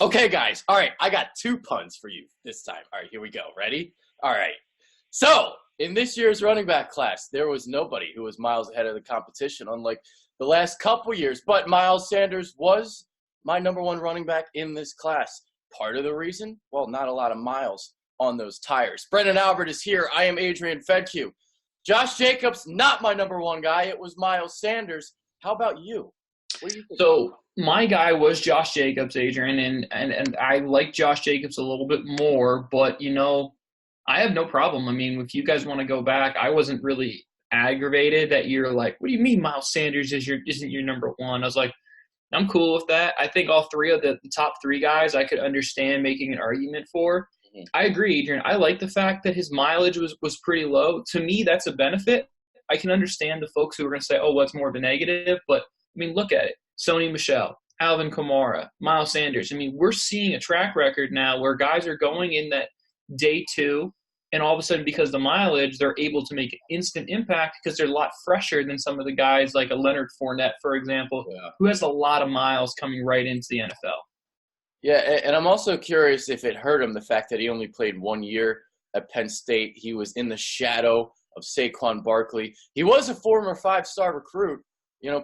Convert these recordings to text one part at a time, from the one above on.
Okay, guys. All right, I got two puns for you this time. All right, here we go. Ready? All right. So, in this year's running back class, there was nobody who was miles ahead of the competition, unlike the last couple years. But Miles Sanders was my number one running back in this class. Part of the reason? Well, not a lot of miles on those tires. Brendan Albert is here. I am Adrian Fedke. Josh Jacobs, not my number one guy. It was Miles Sanders. How about you? What do you think? So my guy was Josh Jacobs, Adrian, and I like Josh Jacobs a little bit more, but I have no problem. I mean, if you guys want to go back, I wasn't really aggravated that you're like, what do you mean Miles Sanders isn't your number one? I was like, I'm cool with that. I think all three of the top three guys I could understand making an argument for. Mhm. I agree, Adrian. I like the fact that his mileage was pretty low. To me, that's a benefit. I can understand the folks who are going to say, oh, what's more of a negative? But, I mean, look at it. Sony Michel, Alvin Kamara, Miles Sanders. I mean, we're seeing a track record now where guys are going in that day two, and all of a sudden, because of the mileage, they're able to make an instant impact because they're a lot fresher than some of the guys like a Leonard Fournette, for example, Yeah. who has a lot of miles coming right into the NFL. Yeah, and I'm also curious if it hurt him, the fact that he only played 1 year at Penn State. He was in the shadow of Saquon Barkley. He was a former five-star recruit.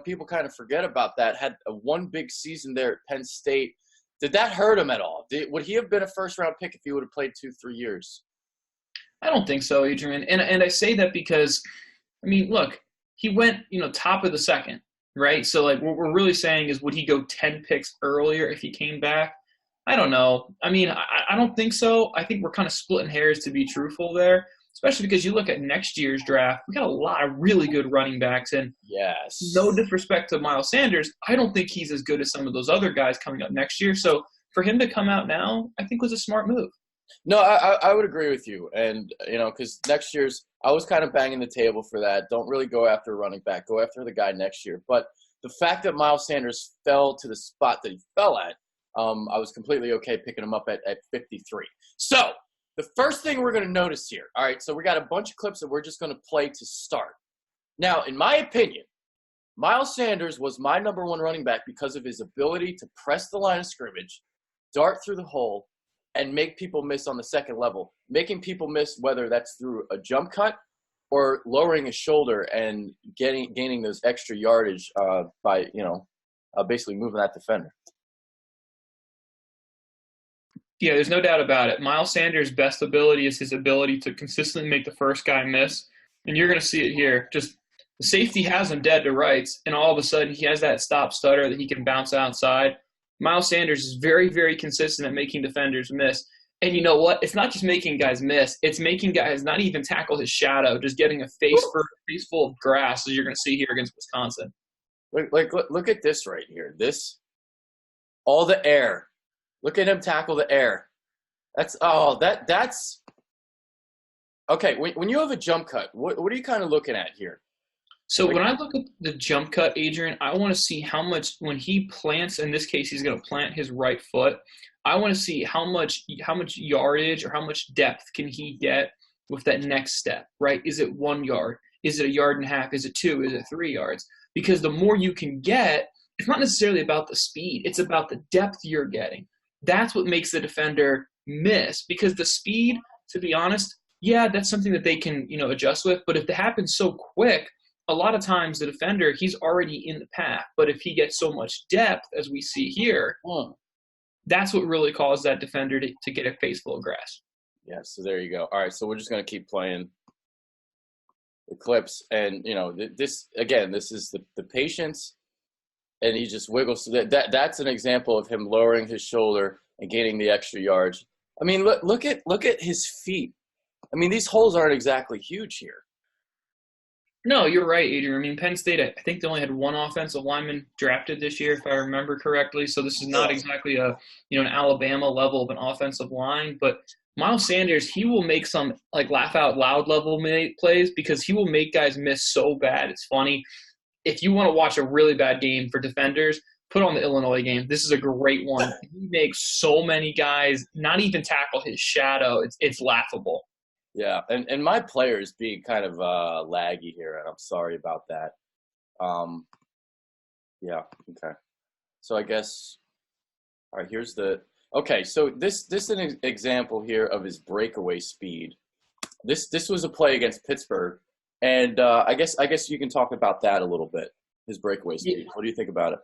People kind of forget about that. Had one big season there at Penn State. Did that hurt him at all? Would he have been a first-round pick if he would have played 2-3 years? I don't think so, Adrian. And I say that because, I mean, look, he went, top of the second, right? So, like, what we're really saying is would he go 10 picks earlier if he came back? I don't know. I mean, I don't think so. I think we're kind of splitting hairs to be truthful there, especially because you look at next year's draft. We got a lot of really good running backs, and Yes. no disrespect to Miles Sanders, I don't think he's as good as some of those other guys coming up next year. So for him to come out now, I think was a smart move. No, I would agree with you. And, because next year's – I was kind of banging the table for that. Don't really go after a running back. Go after the guy next year. But the fact that Miles Sanders fell to the spot that he fell at, I was completely okay picking him up at 53. So the first thing we're going to notice here, all right, so we got a bunch of clips that we're just going to play to start. Now, in my opinion, Miles Sanders was my number one running back because of his ability to press the line of scrimmage, dart through the hole, and make people miss on the second level. Making people miss, whether that's through a jump cut or lowering his shoulder and gaining those extra yardage by, basically moving that defender. Yeah, there's no doubt about it. Miles Sanders' best ability is his ability to consistently make the first guy miss. And you're going to see it here. Just the safety has him dead to rights, and all of a sudden he has that stop stutter that he can bounce outside. Miles Sanders is very, very consistent at making defenders miss. And you know what? It's not just making guys miss. It's making guys not even tackle his shadow, just getting a face full of grass, as you're going to see here against Wisconsin. Look at this right here. All the air. Look at him tackle the air. That's okay. When you have a jump cut, what are you kind of looking at here? So when I look at the jump cut, Adrian, I want to see how much when he plants. In this case, he's going to plant his right foot. I want to see how much yardage or how much depth can he get with that next step. Right? Is it 1 yard? Is it a yard and a half? Is it 2? Is it 3 yards? Because the more you can get, it's not necessarily about the speed. It's about the depth you're getting. That's what makes the defender miss, because the speed, to be honest, yeah, that's something that they can, adjust with. But if it happens so quick, a lot of times the defender, he's already in the path. But if he gets so much depth, as we see here, that's what really caused that defender to get a face full of grass. Yeah, so there you go. All right, so we're just going to keep playing the clips. And, this is the patience. And he just wiggles. That's an example of him lowering his shoulder and gaining the extra yards. I mean, look at his feet. I mean, these holes aren't exactly huge here. No, you're right, Adrian. I mean, Penn State, I think they only had one offensive lineman drafted this year, if I remember correctly. So this is not exactly an Alabama level of an offensive line. But Miles Sanders, he will make some like laugh out loud level plays because he will make guys miss so bad. It's funny. If you want to watch a really bad game for defenders, put on the Illinois game. This is a great one. He makes so many guys not even tackle his shadow. It's laughable. Yeah, and my player is being kind of laggy here, and I'm sorry about that. Yeah, okay. So I guess, all right, here's the Okay, so this is an example here of his breakaway speed. This was a play against Pittsburgh, and I guess you can talk about that a little bit. His breakaway speed. What do you think about it?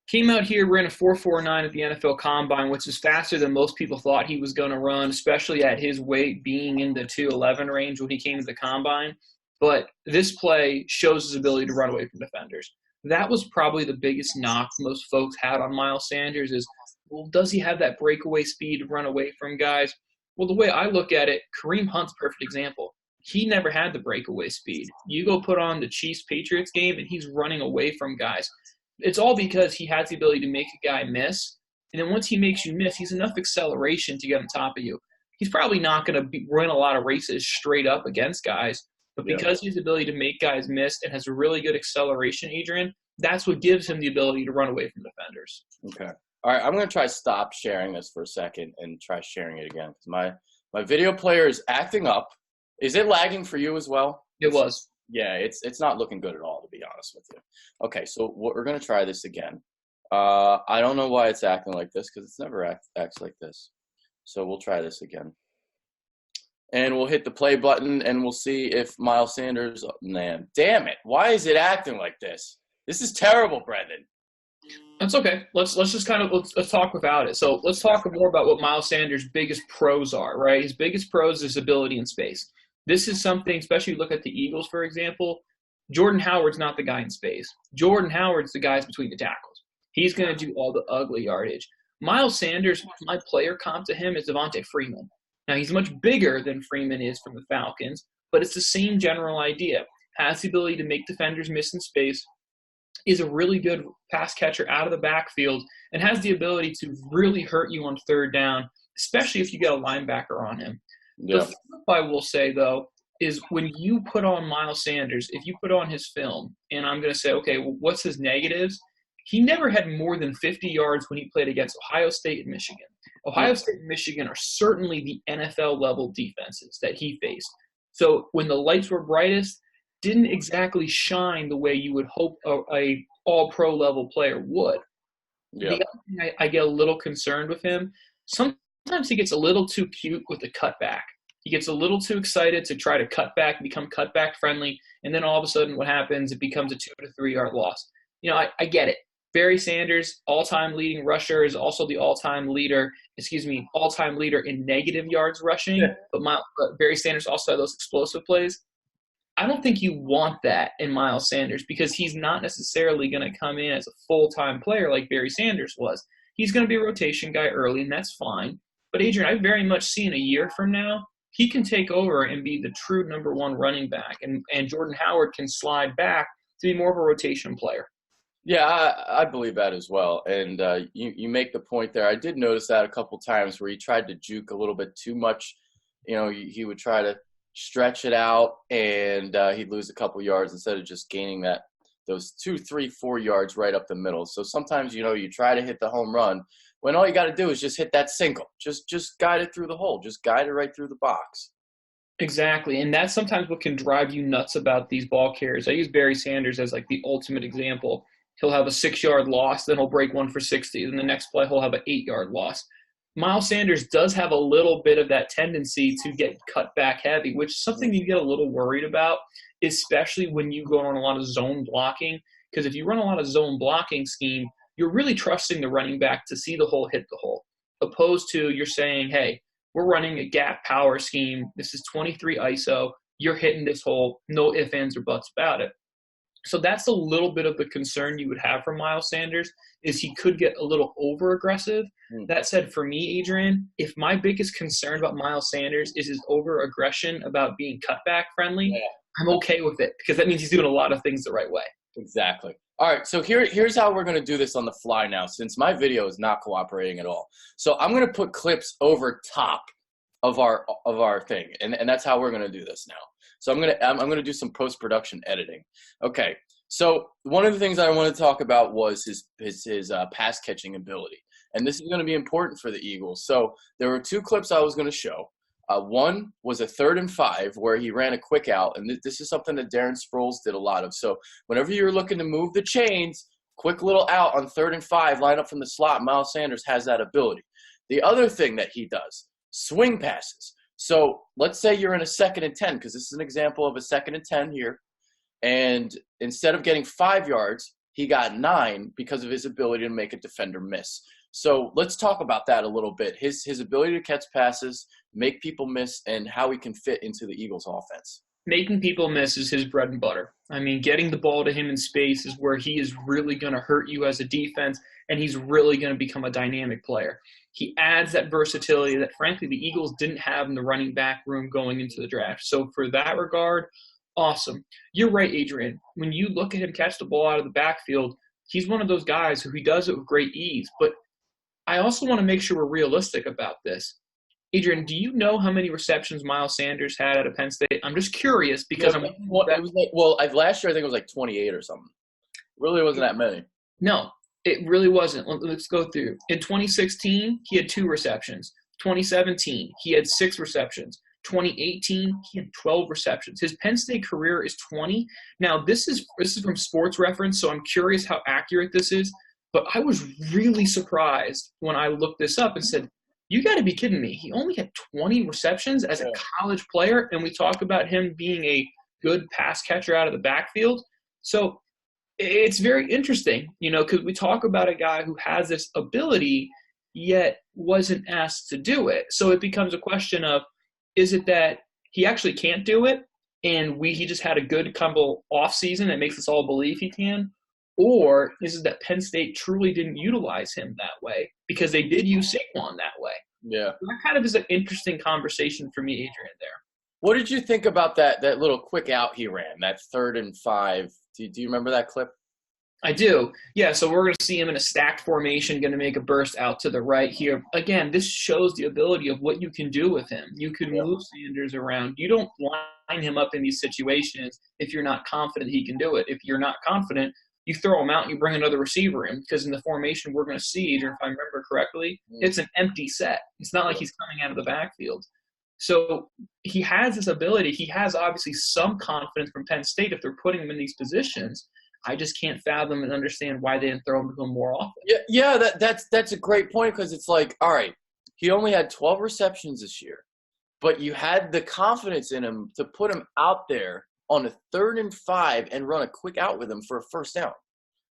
Came out here, ran a 4.49 at the NFL Combine, which is faster than most people thought he was going to run, especially at his weight being in the 211 range when he came to the Combine. But this play shows his ability to run away from defenders. That was probably the biggest knock most folks had on Miles Sanders is, well, does he have that breakaway speed to run away from guys? Well, the way I look at it, Kareem Hunt's a perfect example. He never had the breakaway speed. You go put on the Chiefs-Patriots game, and he's running away from guys. It's all because he has the ability to make a guy miss. And then once he makes you miss, he's enough acceleration to get on top of you. He's probably not going to run a lot of races straight up against guys. But because he has the ability to make guys miss and has a really good acceleration, Adrian, that's what gives him the ability to run away from defenders. Okay. All right, I'm going to try stop sharing this for a second and try sharing it again. My video player is acting up. Is it lagging for you as well? It was. Yeah, it's not looking good at all, to be honest with you. Okay, so we're going to try this again. I don't know why it's acting like this because it's never acts like this. So we'll try this again. And we'll hit the play button, and we'll see if Miles Sanders – man, damn it. Why is it acting like this? This is terrible, Brendan. That's okay. Let's just kind of let's talk without it. So let's talk more about what Miles Sanders' biggest pros are, right? His biggest pros is ability in space. This is something, especially you look at the Eagles, for example, Jordan Howard's not the guy in space. Jordan Howard's the guy between the tackles. He's going to do all the ugly yardage. Miles Sanders, my player comp to him is Devontae Freeman. Now, he's much bigger than Freeman is from the Falcons, but it's the same general idea. Has the ability to make defenders miss in space, is a really good pass catcher out of the backfield, and has the ability to really hurt you on third down, especially if you get a linebacker on him. Yeah. The flip I will say, though, is when you put on Miles Sanders, if you put on his film, and I'm going to say, okay, well, what's his negatives? He never had more than 50 yards when he played against Ohio State and Michigan. Ohio State and Michigan are certainly the NFL-level defenses that he faced. So when the lights were brightest, didn't exactly shine the way you would hope a all-pro level player would. Yeah. The other thing I get a little concerned with him, sometimes he gets a little too cute with the cutback. He gets a little too excited to try to cut back, become cutback friendly, and then all of a sudden what happens, it becomes a 2 to 3 yard loss. You know, I get it. Barry Sanders, all-time leading rusher, is also the all-time leader in negative yards rushing, but Barry Sanders also had those explosive plays. I don't think you want that in Miles Sanders because he's not necessarily going to come in as a full-time player like Barry Sanders was. He's going to be a rotation guy early, and that's fine. But, Adrian, I very much see in a year from now, he can take over and be the true number one running back, and Jordan Howard can slide back to be more of a rotation player. Yeah, I believe that as well. And you make the point there. I did notice that a couple times where he tried to juke a little bit too much. You know, he would try to stretch it out, and he'd lose a couple yards instead of just gaining those 2, 3, 4 yards right up the middle. So sometimes, you know, you try to hit the home run when all you got to do is just hit that single. Just guide it through the hole. Just guide it right through the box. Exactly, and that's sometimes what can drive you nuts about these ball carriers. I use Barry Sanders as like the ultimate example. He'll have a 6-yard loss, then he'll break one for 60. Then the next play, he'll have an 8-yard loss. Miles Sanders does have a little bit of that tendency to get cut back heavy, which is something you get a little worried about, especially when you go on a lot of zone blocking. Because if you run a lot of zone blocking scheme, you're really trusting the running back to see the hole, hit the hole, opposed to you're saying, hey, we're running a gap power scheme. This is 23 ISO. You're hitting this hole. No ifs, ands, or buts about it. So that's a little bit of the concern you would have for Miles Sanders is he could get a little over-aggressive. That said, for me, Adrian, if my biggest concern about Miles Sanders is his over-aggression about being cutback friendly, I'm okay with it because that means he's doing a lot of things the right way. Exactly. All right, so here's how we're going to do this on the fly now since my video is not cooperating at all. So I'm going to put clips over top of our thing, and that's how we're going to do this now. So I'm going to do some post-production editing. Okay, so one of the things I wanted to talk about was his pass catching ability, and this is going to be important for the Eagles. So there were 2 clips I was going to show. One was a 3rd and 5 where he ran a quick out, and this is something that Darren Sproles did a lot of. So whenever you're looking to move the chains, quick little out on 3rd and 5, line up from the slot, Miles Sanders has that ability. The other thing that he does, swing passes. So let's say you're in a 2nd and 10, because this is an example of a 2nd and 10 here. And instead of getting 5 yards, he got 9 because of his ability to make a defender miss. So let's talk about that a little bit. His ability to catch passes, make people miss, and how he can fit into the Eagles' offense. Making people miss is his bread and butter. I mean, getting the ball to him in space is where he is really going to hurt you as a defense, and he's really going to become a dynamic player. He adds that versatility that, frankly, the Eagles didn't have in the running back room going into the draft. So for that regard, awesome. You're right, Adrian. When you look at him catch the ball out of the backfield, he's one of those guys who he does it with great ease. But I also want to make sure we're realistic about this. Adrian, do you know how many receptions Miles Sanders had at Penn State? I'm just curious because last year I think it was like 28 or something. It really wasn't that many. No, it really wasn't. Let's go through. In 2016, he had 2 receptions. 2017, he had 6 receptions. 2018, he had 12 receptions. His Penn State career is 20. Now, this is from Sports Reference, so I'm curious how accurate this is. But I was really surprised when I looked this up and said, you got to be kidding me. He only had 20 receptions as a college player, and we talk about him being a good pass catcher out of the backfield. So it's very interesting, because we talk about a guy who has this ability yet wasn't asked to do it. So it becomes a question of, is it that he actually can't do it and he just had a good couple off season that makes us all believe he can? Or is it that Penn State truly didn't utilize him that way because they did use Saquon that way? Yeah. That kind of is an interesting conversation for me, Adrian, there. What did you think about that little quick out he ran, that 3rd and 5? Do you remember that clip? I do. Yeah, so we're going to see him in a stacked formation, going to make a burst out to the right here. Again, this shows the ability of what you can do with him. You can move Sanders around. You don't line him up in these situations if you're not confident he can do it. If you're not confident, you throw him out and you bring another receiver in, because in the formation we're going to see, Adrian, if I remember correctly, it's an empty set. It's not like he's coming out of the backfield. So he has this ability. He has obviously some confidence from Penn State if they're putting him in these positions. I just can't fathom and understand why they didn't throw him to him more often. Yeah, that's a great point, because it's like, all right, he only had 12 receptions this year, but you had the confidence in him to put him out there on a 3rd and 5 and run a quick out with him for a first down.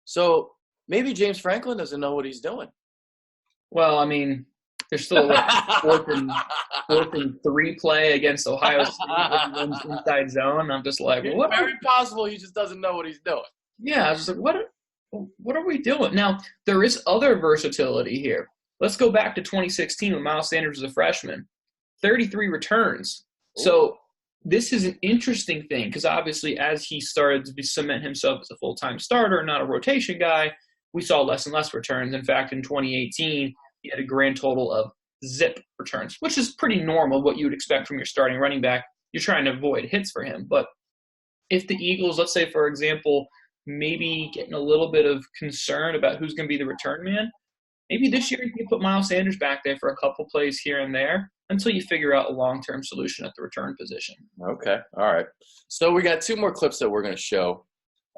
So maybe James Franklin doesn't know what he's doing. Well, I mean, there's still a 4th and 3 play against Ohio State when he runs inside zone. I'm just like, what? Very possible he just doesn't know what he's doing. Yeah, I was just like, what are we doing? Now, there is other versatility here. Let's go back to 2016 when Miles Sanders was a freshman. 33 returns. Ooh. So this is an interesting thing because obviously as he started to cement himself as a full-time starter, not a rotation guy, we saw less and less returns. In fact, in 2018, he had a grand total of 0 returns, which is pretty normal, what you would expect from your starting running back. You're trying to avoid hits for him. But if the Eagles, let's say, for example, maybe getting a little bit of concern about who's going to be the return man, maybe this year you can put Miles Sanders back there for a couple plays here and there until you figure out a long-term solution at the return position. Okay. All right. So we got 2 more clips that we're going to show,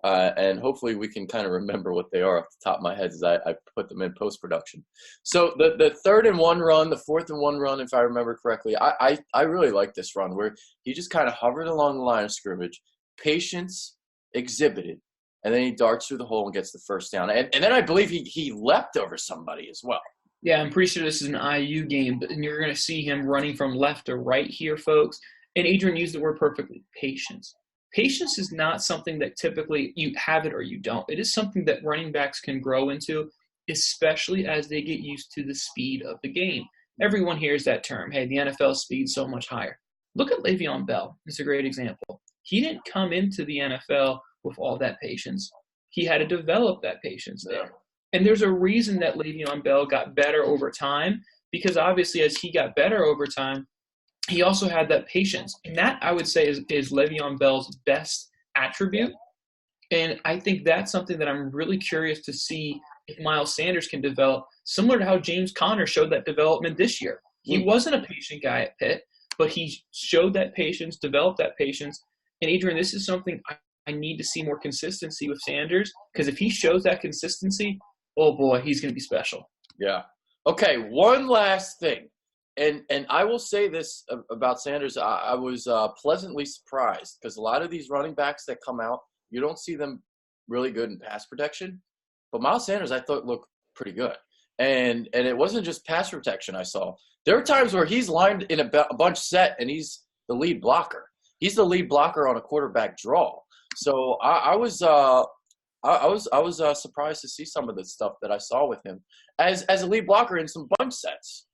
and hopefully we can kind of remember what they are off the top of my head as I put them in post-production. So the 3rd and 1 run, the 4th and 1 run, if I remember correctly, I really like this run where he just kind of hovered along the line of scrimmage, patience exhibited, and then he darts through the hole and gets the first down. And then I believe he leapt over somebody as well. Yeah, I'm pretty sure this is an IU game, and you're going to see him running from left to right here, folks. And Adrian used the word perfectly, patience. Patience is not something that typically you have it or you don't. It is something that running backs can grow into, especially as they get used to the speed of the game. Everyone hears that term, hey, the NFL speed's so much higher. Look at Le'Veon Bell. It's a great example. He didn't come into the NFL with all that patience. He had to develop that patience there. And there's a reason that Le'Veon Bell got better over time, because obviously as he got better over time, he also had that patience. And that, I would say, is Le'Veon Bell's best attribute. And I think that's something that I'm really curious to see if Miles Sanders can develop, similar to how James Conner showed that development this year. He wasn't a patient guy at Pitt, but he showed that patience, developed that patience. And Adrian, this is something I need to see more consistency with Sanders, because if he shows that consistency, oh boy, he's going to be special. Yeah. Okay, one last thing. And I will say this about Sanders. I was pleasantly surprised because a lot of these running backs that come out, you don't see them really good in pass protection. But Miles Sanders, I thought, looked pretty good. And it wasn't just pass protection I saw. There were times where he's lined in a bunch set, and he's the lead blocker. He's the lead blocker on a quarterback draw. So I was surprised to see some of the stuff that I saw with him as a lead blocker in some bunch sets.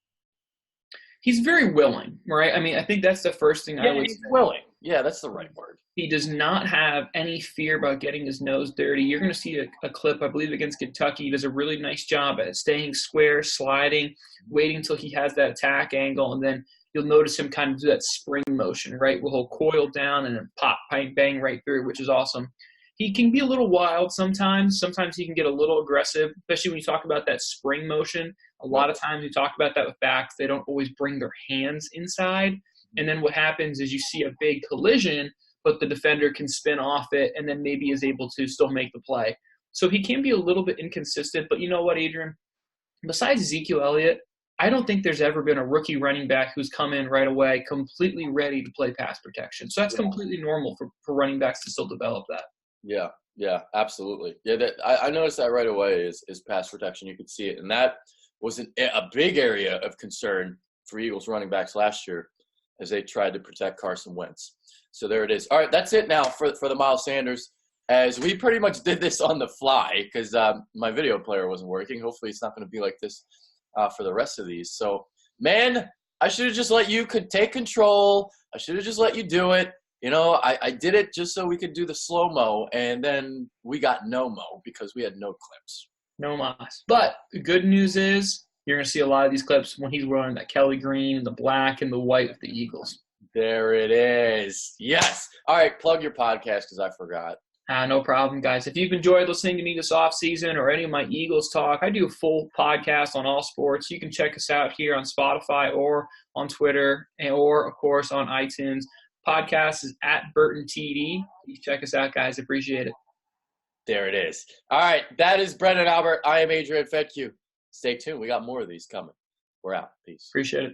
He's very willing, right? I mean, I think that's the first thing I would say. He's willing. Yeah, that's the right word. He does not have any fear about getting his nose dirty. You're going to see a clip, I believe, against Kentucky. He does a really nice job at staying square, sliding, waiting until he has that attack angle, and then you'll notice him kind of do that spring motion, right, where he'll coil down and then pop, bang right through, which is awesome. He can be a little wild sometimes. Sometimes he can get a little aggressive, especially when you talk about that spring motion. A lot of times you talk about that with backs. They don't always bring their hands inside. And then what happens is you see a big collision, but the defender can spin off it and then maybe is able to still make the play. So he can be a little bit inconsistent. But you know what, Adrian? Besides Ezekiel Elliott, I don't think there's ever been a rookie running back who's come in right away completely ready to play pass protection. So that's completely normal for running backs to still develop that. Yeah, absolutely. Yeah, I noticed that right away is pass protection. You could see it, and that was a big area of concern for Eagles running backs last year as they tried to protect Carson Wentz. So there it is. All right, that's it now for the Miles Sanders, as we pretty much did this on the fly because my video player wasn't working. Hopefully it's not going to be like this for the rest of these. So, man, I should have just let you take control. I should have just let you do it. You know, I did it just so we could do the slow-mo, and then we got no-mo because we had no clips. No mas. But the good news is you're going to see a lot of these clips when he's wearing that Kelly green and the black and the white of the Eagles. There it is. Yes. All right, plug your podcast because I forgot. No problem, guys. If you've enjoyed listening to me this offseason or any of my Eagles talk, I do a full podcast on all sports. You can check us out here on Spotify or on Twitter or, of course, on iTunes. Podcast is at Burton TD. Please check us out, guys. Appreciate it. There it is. All right. That is Brendan Albert. I am Adrian Fedke. Stay tuned. We got more of these coming. We're out. Peace. Appreciate it.